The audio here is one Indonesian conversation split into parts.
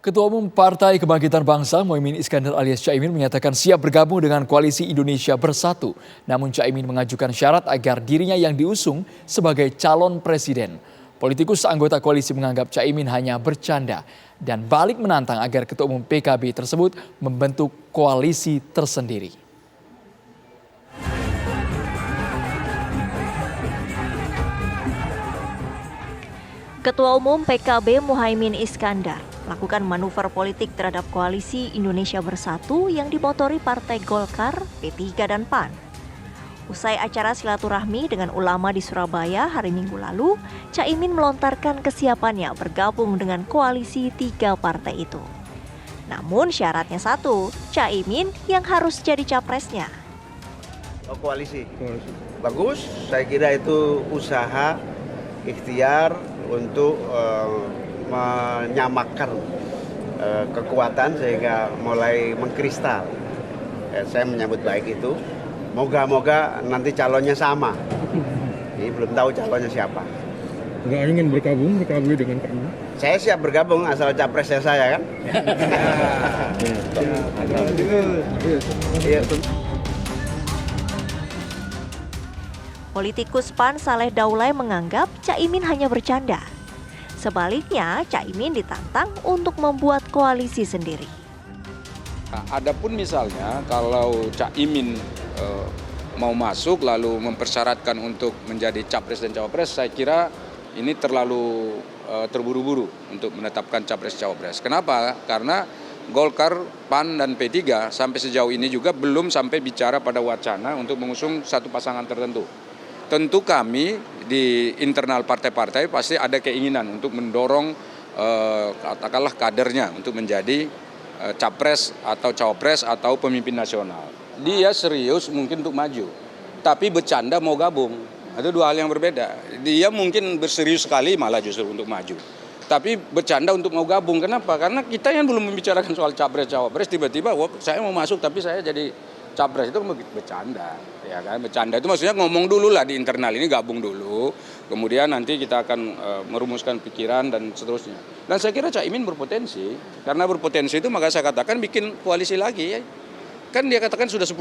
Ketua Umum Partai Kebangkitan Bangsa Muhaimin Iskandar alias Caimin menyatakan siap bergabung dengan Koalisi Indonesia Bersatu. Namun Caimin mengajukan syarat agar dirinya yang diusung sebagai calon presiden. Politikus anggota koalisi menganggap Caimin hanya bercanda dan balik menantang agar Ketua Umum PKB tersebut membentuk koalisi tersendiri. Ketua Umum PKB Muhaimin Iskandar melakukan manuver politik terhadap Koalisi Indonesia Bersatu yang dimotori Partai Golkar, P3 dan PAN. Usai acara silaturahmi dengan ulama di Surabaya hari Minggu lalu, Caimin melontarkan kesiapannya bergabung dengan koalisi 3 partai itu. Namun syaratnya satu, Caimin yang harus jadi capresnya. Koalisi. Bagus, saya kira itu usaha ikhtiar untuk menyamakan kekuatan sehingga mulai mengkristal. Saya menyambut baik itu. Moga-moga nanti calonnya sama. Ini belum tahu calonnya siapa. Nggak ingin bergabung dengan kami? Saya siap bergabung asal capresnya saya kan. Politikus PAN Saleh Daulay menganggap Caimin hanya bercanda. Sebaliknya, Caimin ditantang untuk membuat koalisi sendiri. Nah, adapun misalnya kalau Caimin mau masuk lalu mempersyaratkan untuk menjadi capres dan cawapres, saya kira ini terlalu terburu-buru untuk menetapkan capres cawapres. Kenapa? Karena Golkar, PAN, dan P3 sampai sejauh ini juga belum sampai bicara pada wacana untuk mengusung satu pasangan tertentu. Tentu kami di internal partai-partai pasti ada keinginan untuk mendorong katakanlah kadernya untuk menjadi capres atau cawapres atau pemimpin nasional. Dia serius mungkin untuk maju, tapi bercanda mau gabung. Itu dua hal yang berbeda. Dia mungkin berserius sekali malah justru untuk maju. Tapi bercanda untuk mau gabung. Kenapa? Karena kita yang belum membicarakan soal capres-cawapres, tiba-tiba saya mau masuk tapi saya jadi capres, itu bercanda. Ya kan? Bercanda itu maksudnya ngomong dulu lah di internal ini, gabung dulu. Kemudian nanti kita akan merumuskan pikiran dan seterusnya. Dan saya kira Caimin berpotensi. Karena berpotensi itu maka saya katakan bikin koalisi lagi. Ya. Kan dia katakan sudah 10%.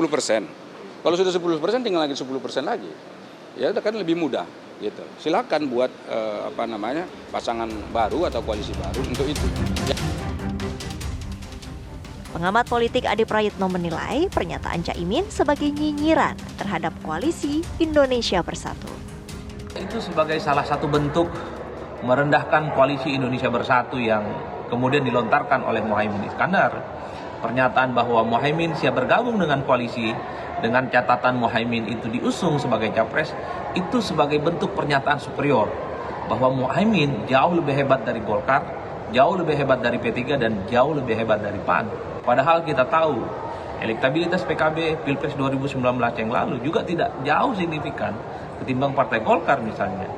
Kalau sudah 10% tinggal lagi 10% lagi. Ya kan lebih mudah gitu. Silakan buat pasangan baru atau koalisi baru untuk itu. Ya. Pengamat politik Adi Prayitno menilai pernyataan Caimin sebagai nyinyiran terhadap koalisi Indonesia Bersatu. Itu sebagai salah satu bentuk merendahkan koalisi Indonesia Bersatu yang kemudian dilontarkan oleh Muhaimin Iskandar. Pernyataan bahwa Muhaimin siap bergabung dengan koalisi dengan catatan Muhaimin itu diusung sebagai capres, itu sebagai bentuk pernyataan superior bahwa Muhaimin jauh lebih hebat dari Golkar, jauh lebih hebat dari P3 dan jauh lebih hebat dari PAN. Padahal kita tahu elektabilitas PKB Pilpres 2019 yang lalu juga tidak jauh signifikan ketimbang Partai Golkar misalnya.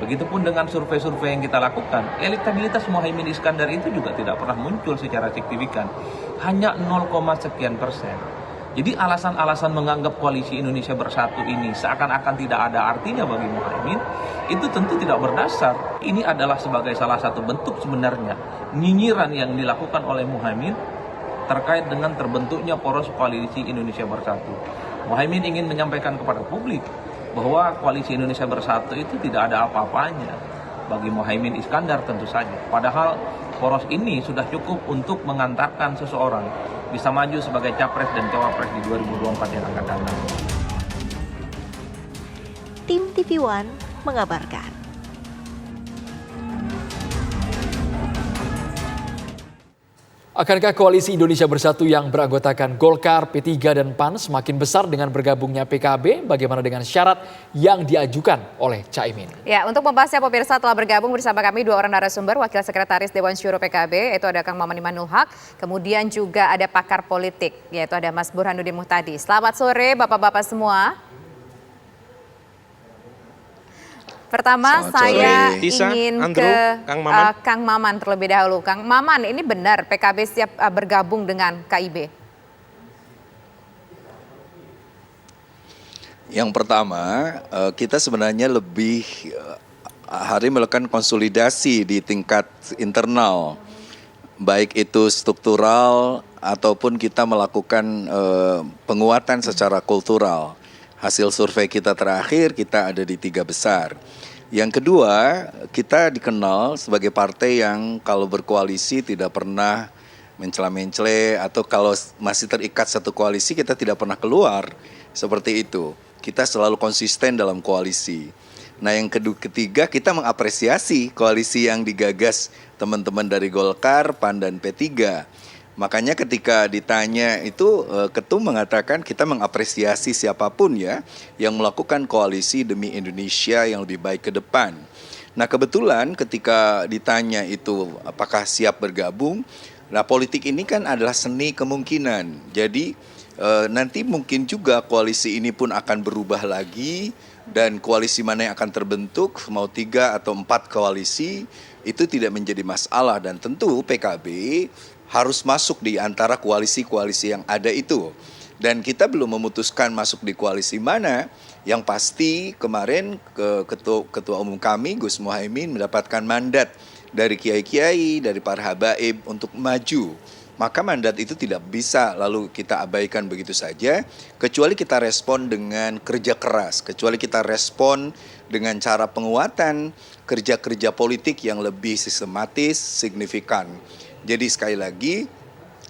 Begitupun dengan survei-survei yang kita lakukan, elektabilitas Muhaimin Iskandar itu juga tidak pernah muncul secara signifikan, hanya 0, sekian persen. Jadi alasan-alasan menganggap koalisi Indonesia Bersatu ini seakan-akan tidak ada artinya bagi Muhaimin, itu tentu tidak berdasar. Ini adalah sebagai salah satu bentuk sebenarnya nyinyiran yang dilakukan oleh Muhaimin terkait dengan terbentuknya poros koalisi Indonesia Bersatu. Muhaimin ingin menyampaikan kepada publik bahwa koalisi Indonesia Bersatu itu tidak ada apa-apanya bagi Muhaimin Iskandar tentu saja. Padahal poros ini sudah cukup untuk mengantarkan seseorang bisa maju sebagai capres dan cawapres di 2024 yang akan datang. Tim TV One mengabarkan. Akankah koalisi Indonesia Bersatu yang beranggotakan Golkar, P3 dan PAN semakin besar dengan bergabungnya PKB? Bagaimana dengan syarat yang diajukan oleh Caimin? Ya, untuk membahasnya pemirsa telah bergabung bersama kami dua orang narasumber, Wakil Sekretaris Dewan Syuro PKB, yaitu ada Kang Maman Imanul Haq, kemudian juga ada pakar politik, yaitu ada Mas Burhanuddin Muhtadi. Selamat sore Bapak-Bapak semua. Pertama saya ingin ke Kang Maman terlebih dahulu. Kang Maman, ini benar PKB siap bergabung dengan KIB? Yang pertama, kita sebenarnya lebih hari melakukan konsolidasi di tingkat internal. baik itu struktural ataupun kita melakukan penguatan secara kultural. Hasil survei kita terakhir kita ada di 3 besar. Yang kedua, kita dikenal sebagai partai yang kalau berkoalisi tidak pernah mencela-mencela, atau kalau masih terikat satu koalisi kita tidak pernah keluar, seperti itu. Kita selalu konsisten dalam koalisi. Nah, yang ketiga, kita mengapresiasi koalisi yang digagas teman-teman dari Golkar, PAN, dan P3. Makanya ketika ditanya itu, Ketum mengatakan kita mengapresiasi siapapun ya yang melakukan koalisi demi Indonesia yang lebih baik ke depan. Nah, kebetulan ketika ditanya itu apakah siap bergabung, nah politik ini kan adalah seni kemungkinan. Jadi nanti mungkin juga koalisi ini pun akan berubah lagi, dan koalisi mana yang akan terbentuk, mau 3 atau 4 koalisi, itu tidak menjadi masalah. Dan tentu PKB harus masuk di antara koalisi-koalisi yang ada itu. Dan kita belum memutuskan masuk di koalisi mana. Yang pasti kemarin Ketua Umum kami, Gus Muhaimin, mendapatkan mandat dari kiai-kiai, dari para habaib untuk maju. Maka mandat itu tidak bisa lalu kita abaikan begitu saja, kecuali kita respon dengan kerja keras, kecuali kita respon dengan cara penguatan kerja-kerja politik yang lebih sistematis, signifikan. Jadi sekali lagi,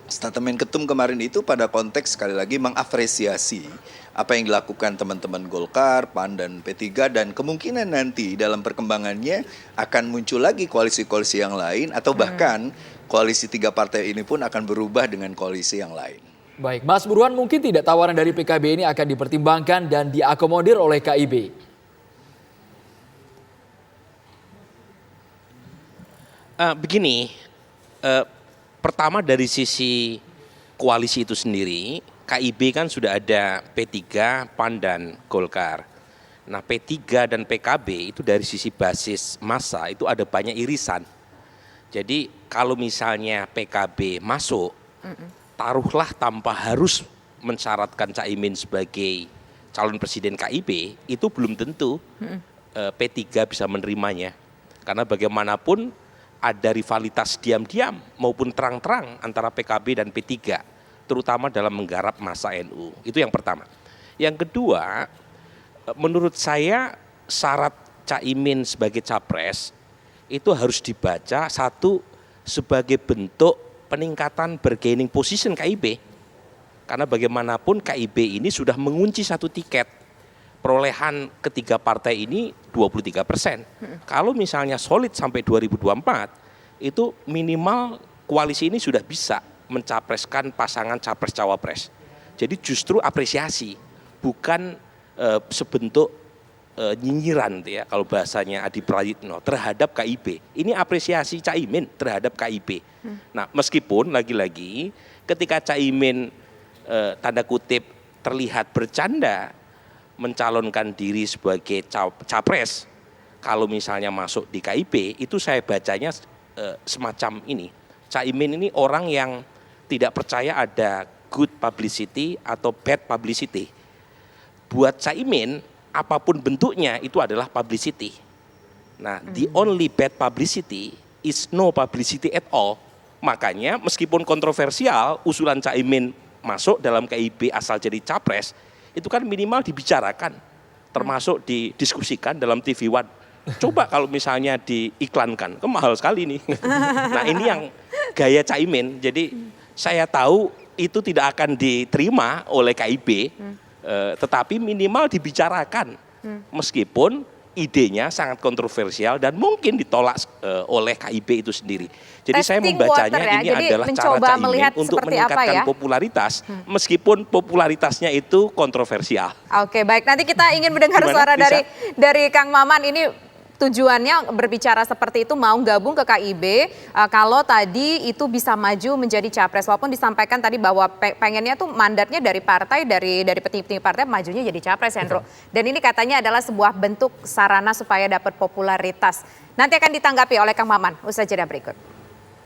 statement Ketum kemarin itu pada konteks sekali lagi mengapresiasi apa yang dilakukan teman-teman Golkar, PAN, dan P3, dan kemungkinan nanti dalam perkembangannya akan muncul lagi koalisi-koalisi yang lain, atau bahkan koalisi 3 partai ini pun akan berubah dengan koalisi yang lain. Baik, Mas Burhan, mungkin tidak tawaran dari PKB ini akan dipertimbangkan dan diakomodir oleh KIB? Begini, pertama dari sisi koalisi itu sendiri, KIB kan sudah ada P3, PAN, dan Golkar. Nah, P3 dan PKB itu dari sisi basis massa itu ada banyak irisan. Jadi kalau misalnya PKB masuk, taruhlah tanpa harus mensyaratkan Caimin sebagai calon presiden KIB, itu belum tentu P3 bisa menerimanya. Karena bagaimanapun ada rivalitas diam-diam maupun terang-terang antara PKB dan P3, terutama dalam menggarap massa NU. Itu yang pertama. Yang kedua, menurut saya syarat Caimin sebagai capres itu harus dibaca satu sebagai bentuk peningkatan bargaining position KIB. Karena bagaimanapun KIB ini sudah mengunci satu tiket. Perolehan ketiga partai ini 23%. Kalau misalnya solid sampai 2024, itu minimal koalisi ini sudah bisa mencapreskan pasangan capres-cawapres. Jadi justru apresiasi, bukan sebentuk nyinyiran ya, kalau bahasanya Adi Prayitno terhadap KIB. Ini apresiasi Caimin terhadap KIB. Nah, meskipun lagi-lagi ketika Caimin tanda kutip terlihat bercanda mencalonkan diri sebagai capres, kalau misalnya masuk di KIB, itu saya bacanya semacam ini. Caimin ini orang yang tidak percaya ada good publicity atau bad publicity. Buat Caimin, apapun bentuknya itu adalah publicity. Nah, the only bad publicity is no publicity at all. Makanya meskipun kontroversial, usulan Caimin masuk dalam KIB asal jadi capres, itu kan minimal dibicarakan, termasuk didiskusikan dalam TV One. Coba kalau misalnya diiklankan, kan mahal sekali nih. Nah, ini yang gaya Caimin. Jadi saya tahu itu tidak akan diterima oleh KIB, tetapi minimal dibicarakan. Meskipun idenya sangat kontroversial dan mungkin ditolak oleh KIB itu sendiri. Jadi saya membacanya ini adalah cara Caimin untuk meningkatkan popularitas, meskipun popularitasnya itu kontroversial. Oke, baik. Nanti kita ingin mendengar suara dari Kang Maman. Ini tujuannya berbicara seperti itu, mau gabung ke KIB, kalau tadi itu bisa maju menjadi capres, walaupun disampaikan tadi bahwa pengennya tuh mandatnya dari partai, dari petinggi-petinggi partai majunya jadi capres, Hendro. Dan ini katanya adalah sebuah bentuk sarana supaya dapat popularitas. Nanti akan ditanggapi oleh Kang Maman, usai jeda berikut.